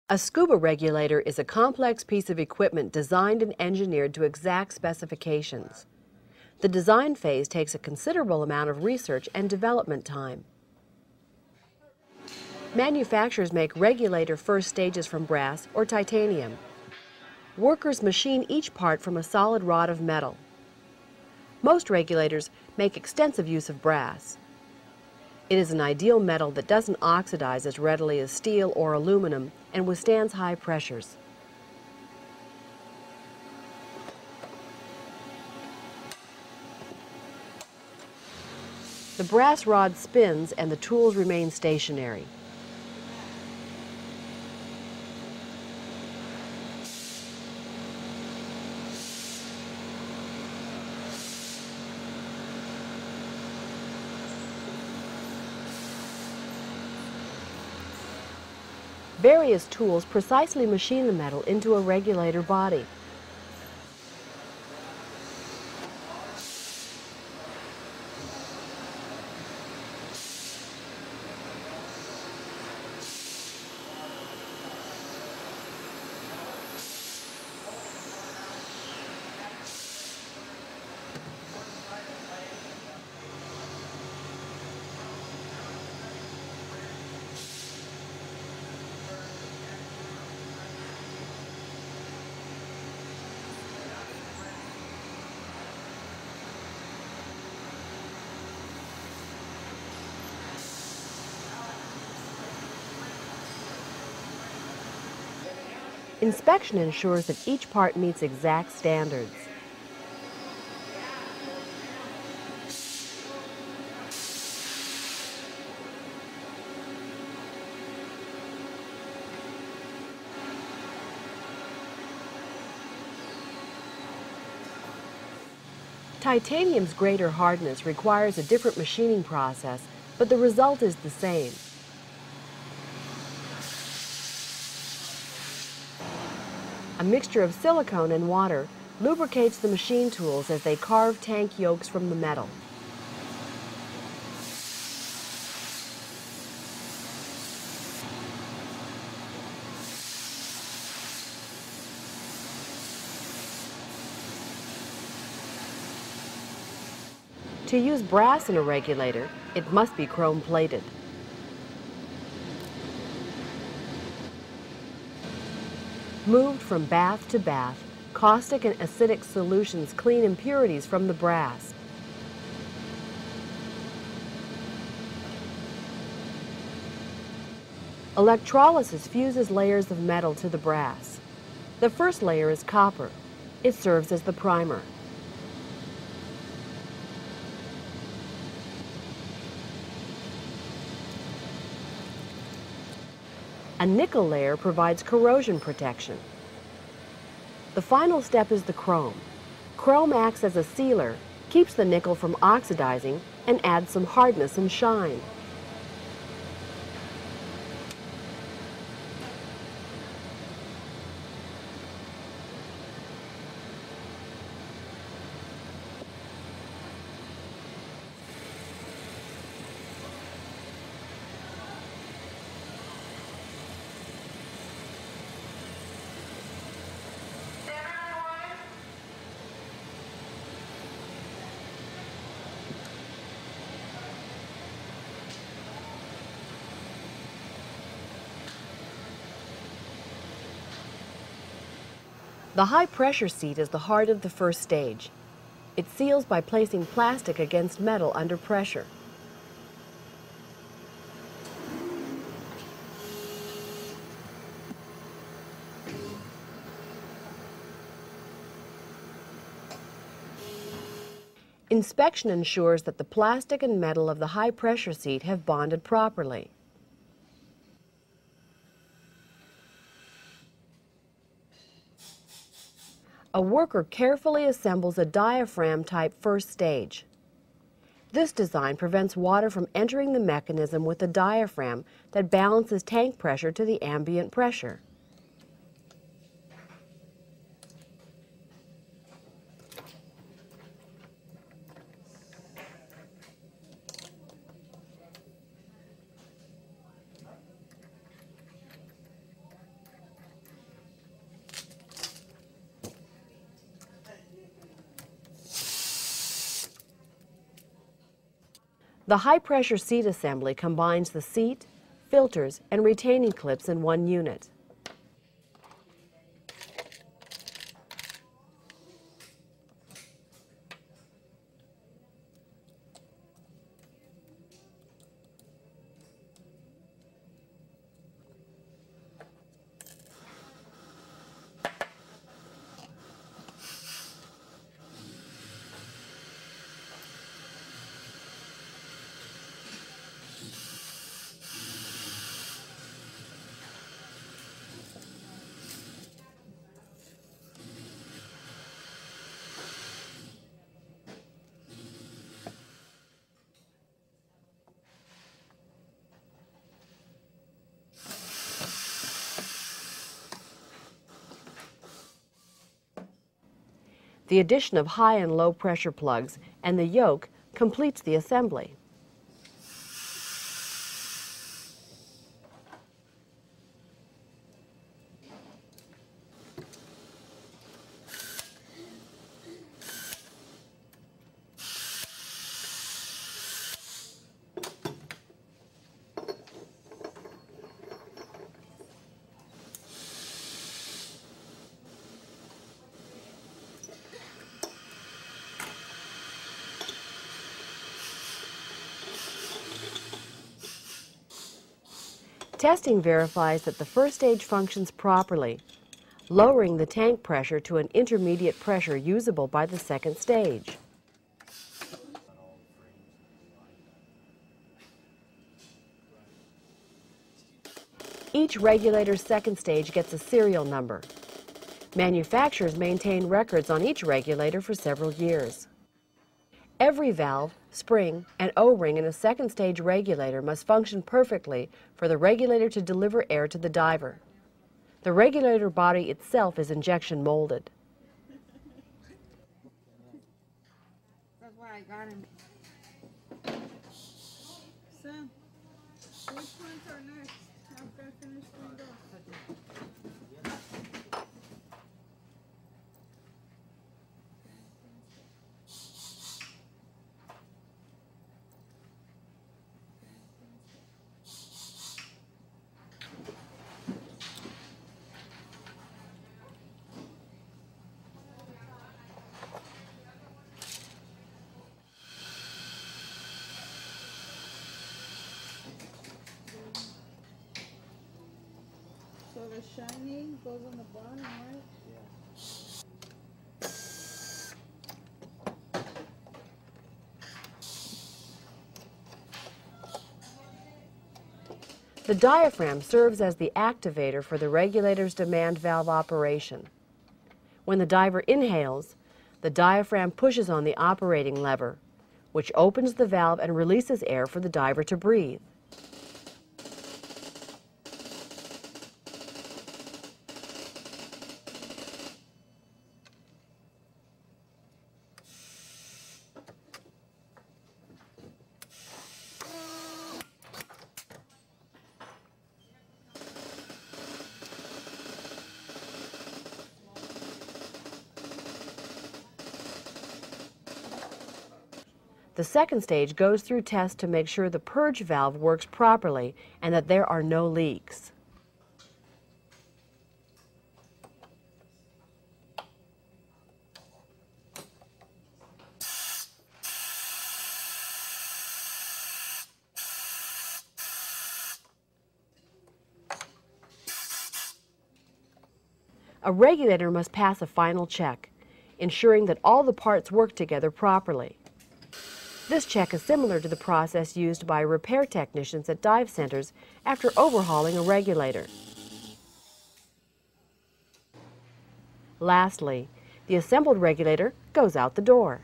A scuba regulator is a complex piece of equipment designed and engineered to exact specifications. The design phase takes a considerable amount of research and development time. Manufacturers make regulator first stages from brass or titanium. Workers machine each part from a solid rod of metal. Most regulators make extensive use of brass. It is an ideal metal that doesn't oxidize as readily as steel or aluminum and withstands high pressures. The brass rod spins and the tools remain stationary. Various tools precisely machine the metal into a regulator body. Inspection ensures that each part meets exact standards. Titanium's greater hardness requires a different machining process, but the result is the same. A mixture of silicone and water lubricates the machine tools as they carve tank yolks from the metal. To use brass in a regulator, it must be chrome-plated. Moved from bath to bath, caustic and acidic solutions clean impurities from the brass. Electrolysis fuses layers of metal to the brass. The first layer is copper. It serves as the primer. A nickel layer provides corrosion protection. The final step is the chrome. Chrome acts as a sealer, keeps the nickel from oxidizing, and adds some hardness and shine. The high-pressure seat is the heart of the first stage. It seals by placing plastic against metal under pressure. Inspection ensures that the plastic and metal of the high-pressure seat have bonded properly. A worker carefully assembles a diaphragm-type first stage. This design prevents water from entering the mechanism with a diaphragm that balances tank pressure to the ambient pressure. The high-pressure seat assembly combines the seat, filters, and retaining clips in one unit. The addition of high and low pressure plugs and the yoke completes the assembly. Testing verifies that the first stage functions properly, lowering the tank pressure to an intermediate pressure usable by the second stage. Each regulator's second stage gets a serial number. Manufacturers maintain records on each regulator for several years. Every valve, spring, and O-ring in a second stage regulator must function perfectly for the regulator to deliver air to the diver. The regulator body itself is injection molded. That's why I got him. Sam, which ones are next after I finish doing those? So the shiny goes on the bottom, right? The diaphragm serves as the activator for the regulator's demand valve operation. When the diver inhales, the diaphragm pushes on the operating lever, which opens the valve and releases air for the diver to breathe. The second stage goes through tests to make sure the purge valve works properly and that there are no leaks. A regulator must pass a final check, ensuring that all the parts work together properly. This check is similar to the process used by repair technicians at dive centers after overhauling a regulator. Lastly, the assembled regulator goes out the door.